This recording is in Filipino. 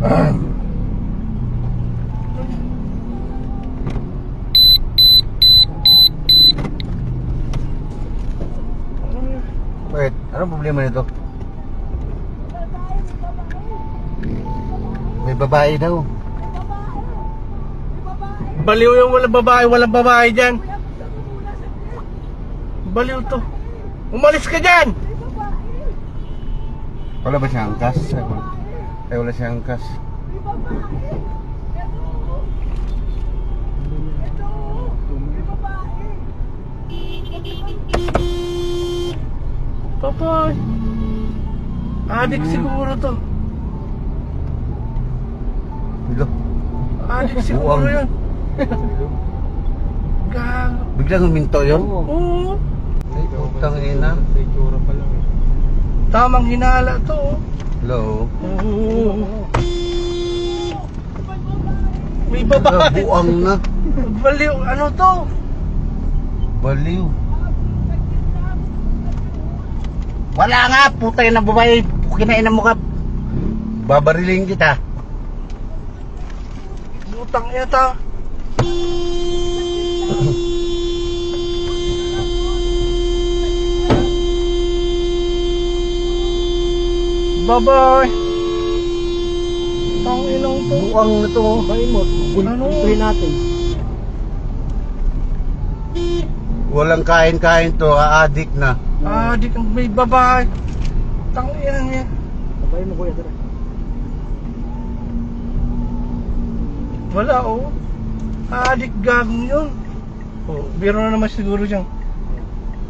Wait, anong problema nito? May babae daw. Baliw yung walang babae dyan. Baliw to. Umalis ka dyan! Wala ba siyang angkas? Ay, wala siyang angkas. Papay. Adik siguro to. Bilo. Adik siguro yun. Gago. Biglang huminto yun? Oo. Ay, putang ina. Tamang hinala to. Hello? Oo. May babae. Buang na. Baliw. Ano to? Baliw. Wala nga, putay na babae. Kinainan mo ka. Babariling kita. Butang yata. Bye-bye. Tang inong to. Buang na to. Ano? natin. Walang kain-kain to, aadik na. Adik ang may babae. Tang inang yan. Sabay mo kuya, tara. Wala oh. Adik gagong yun. Oh, biro na naman siguro dyan.